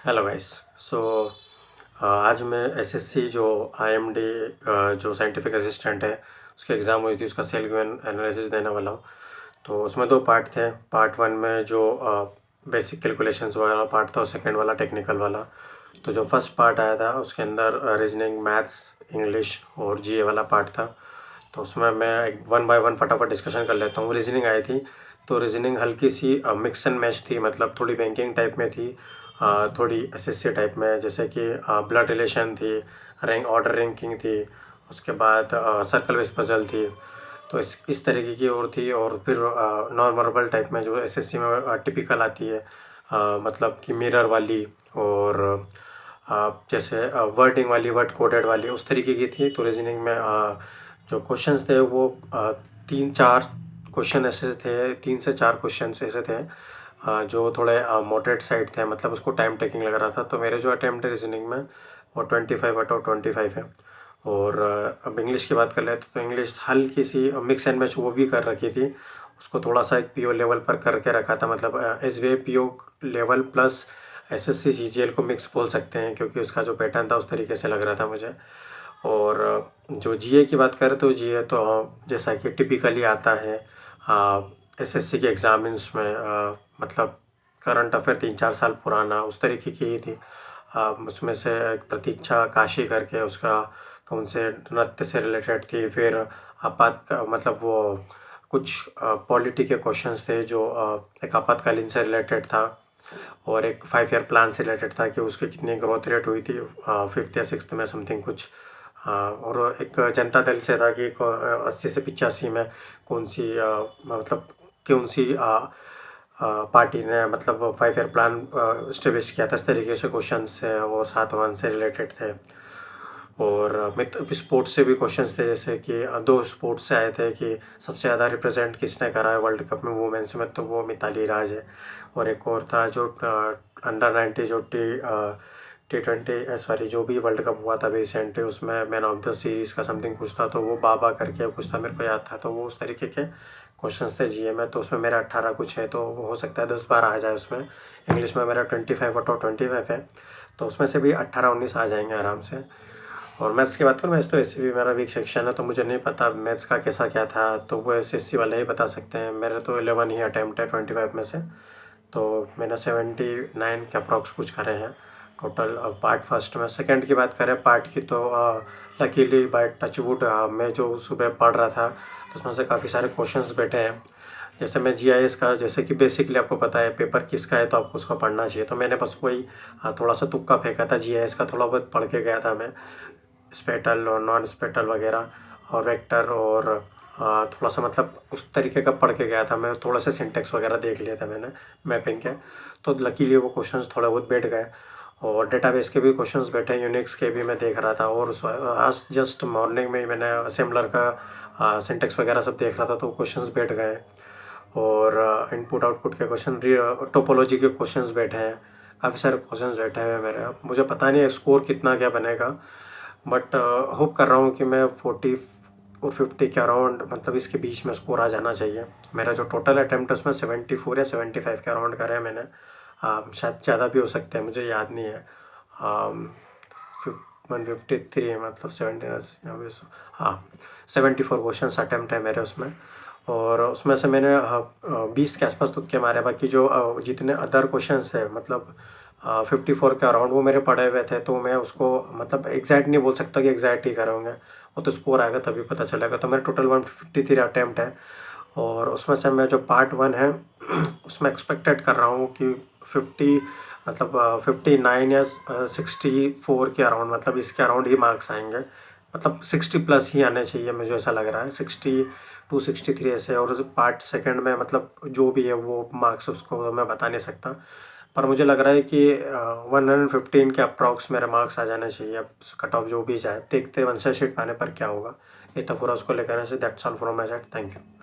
Hello guys. सो आज मैं SSC जो आईएमडी जो साइंटिफिक असिस्टेंट है उसकी एग्ज़ाम हुई थी, उसका सेल्फ एनालिसिस देने वाला हूँ। तो उसमें दो पार्ट थे। पार्ट वन में जो बेसिक कैलकुलेशंस वाला पार्ट था और सेकंड वाला टेक्निकल वाला। तो जो फर्स्ट पार्ट आया था उसके अंदर रीजनिंग, मैथ्स, इंग्लिश और जीए वाला पार्ट था। तो उसमें मैं एक वन बाय वन फटाफट डिस्कशन कर लेता हूँ। रीजनिंग आई थी तो रीजनिंग हल्की सी मिक्स एंड मैच थी, मतलब थोड़ी बैंकिंग टाइप में थी, थोड़ी एसएससी टाइप में, जैसे कि ब्लड रिलेशन थी, ऑर्डर रैंकिंग थी, उसके बाद सर्कल बेस पजल थी। तो इस तरीके की और थी। और फिर नॉन वर्बल टाइप में जो एसएससी में टिपिकल आती है, मतलब कि मिरर वाली और जैसे वर्डिंग वाली, वर्ड कोडेड वाली, उस तरीके की थी। तो रीजनिंग में जो क्वेश्चंस थे वो 3-4 क्वेश्चन ऐसे थे, 3 से 4 क्वेश्चन ऐसे थे जो थोड़े मॉडरेट साइड थे, मतलब उसको टाइम टेकिंग लग रहा था। तो मेरे जो अटैम्प्ट है रीजनिंग में वो 25/25 है। और अब इंग्लिश की बात कर ले तो इंग्लिश हल्की सी मिक्स एंड मैच वो भी कर रखी थी। उसको थोड़ा सा एक पीओ लेवल पर करके रखा था, मतलब SBI PO level plus SSC CGL को मिक्स बोल सकते हैं, क्योंकि उसका जो पैटर्न था उस तरीके से लग रहा था मुझे। और जो जीए की बात करें तो जीए तो जैसा कि टिपिकली आता है एसएससी के एग्ज़ाम्स में, मतलब करंट अफेयर 3-4 साल पुराना, उस तरीके की ही थी। उसमें से एक प्रतीक्षा काशी करके, उसका कौन से नृत्य से रिलेटेड थी। फिर मतलब वो कुछ पॉलिटी के क्वेश्चंस थे जो एक आपातकालीन से रिलेटेड था, और एक 5 ईयर प्लान से रिलेटेड था कि उसकी कितनी ग्रोथ रेट हुई थी 5th या 6th में समथिंग कुछ। और एक जनता दल से था कि 80 से 85 में कौन सी मतलब कौन सी पार्टी ने मतलब 5 ईयर प्लान इस्टेब्लिश किया था। इस तरीके से क्वेश्चन है और 7-1 से रिलेटेड थे। और मित्र स्पोर्ट्स से भी क्वेश्चंस थे, जैसे कि दो स्पोर्ट्स से आए थे कि सबसे ज़्यादा रिप्रेजेंट किसने करा है वर्ल्ड कप में वुमेन्स में, तो वो मिताली राज है। और एक और था जो अंडर 90 जो T20 सॉरी जो भी वर्ल्ड कप हुआ था रिसेंटली, उसमें मैन ऑफ द सीरीज़ का समथिंग कुछ था, तो वो बाबा करके कुछ था, मेरे को याद था। तो वो उस तरीके के क्वेश्चंस थे जीए में। तो उसमें मेरा 18 कुछ है, तो हो सकता है 10-12 आ जाए उसमें। इंग्लिश में मेरा 25/25 है, तो उसमें से भी 18-19 आ जाएंगे आराम से। और मैथ्स की बात करूँ, मैथ्स तो ऐसे भी मेरा वीक सेक्शन है, तो मुझे नहीं पता मैथ्स का कैसा क्या था, तो वो एसएससी वाले ही बता सकते हैं। मेरे तो 11 ही अटैम्प्ट है 25 में से, तो मैंने 79 के अप्रॉक्स कुछ करे हैं टोटल पार्ट फर्स्ट में। सेकंड की बात करें पार्ट की, तो लकीली बाय टचवुड मैं जो सुबह पढ़ रहा था तो उसमें से काफ़ी सारे क्वेश्चंस बैठे हैं। जैसे मैं जीआईएस का, जैसे कि बेसिकली आपको पता है पेपर किसका है तो आपको उसको पढ़ना चाहिए, तो मैंने बस वही थोड़ा सा तुक्का फेंका था। जीआईएस का थोड़ा बहुत पढ़ के गया था मैं, स्पेटल और नॉन स्पेटल वगैरह और वेक्टर, और थोड़ा सा मतलब उस तरीके का पढ़ के गया था मैं। थोड़ा सा सिंटेक्स वगैरह देख लिया था मैंने मैपिंग के, तो लकीली वो क्वेश्चंस थोड़े बहुत बैठ गए। और डेटाबेस के भी क्वेश्चंस बैठे, यूनिक्स के भी मैं देख रहा था। और आज जस्ट मॉर्निंग में ही मैंने असेंबलर का सिंटेक्स वगैरह सब देख रहा था, तो क्वेश्चंस बैठ गए। और इनपुट आउटपुट के क्वेश्चन, टोपोलॉजी के क्वेश्चंस बैठे हैं, काफ़ी सारे क्वेश्चंस बैठे हैं मेरे। मुझे पता नहीं है स्कोर कितना क्या बनेगा, बट होप कर रहा हूँ कि मैं 40 और 50 के अराउंड, मतलब इसके बीच में स्कोर आ जाना चाहिए। मेरा जो टोटल अटैम्प्ट है उसमें 74 या 75 के अराउंड करा है मैंने। शायद ज़्यादा भी हो सकते हैं, मुझे याद नहीं है। 153 मतलब 17, हाँ 74 क्वेश्चन अटैम्प्ट है मेरे उसमें। और उसमें से मैंने 20 के आसपास तुक्के मारे। बाकी जो जितने अदर क्वेश्चंस है, मतलब 54 के अराउंड वो मेरे पड़े हुए थे, तो मैं उसको मतलब एग्जैक्ट नहीं बोल सकता कि एग्जैक्ट ही करे होंगे, वो तो स्कोर आएगा तभी पता चलेगा। तो मेरे टोटल 153 अटैम्प्ट है। और उसमें से मैं जो पार्ट वन है उसमें एक्सपेक्टेड कर रहा हूँ कि 50 मतलब 59 या 64 के अराउंड, मतलब इसके अराउंड ही मार्क्स आएंगे। मतलब 60 प्लस ही आने चाहिए, मुझे ऐसा लग रहा है 62-63 ऐसे। और पार्ट सेकंड में मतलब जो भी है वो मार्क्स उसको मैं बता नहीं सकता, पर मुझे लग रहा है कि 115 के अप्रॉक्स मेरे मार्क्स आ जाने चाहिए। अब कट ऑफ जो भी जाए, देखते हैं 1 से शीट पाने पर क्या होगा। ये तो पूरा उसको लेकर से that's all from my side. Thank you.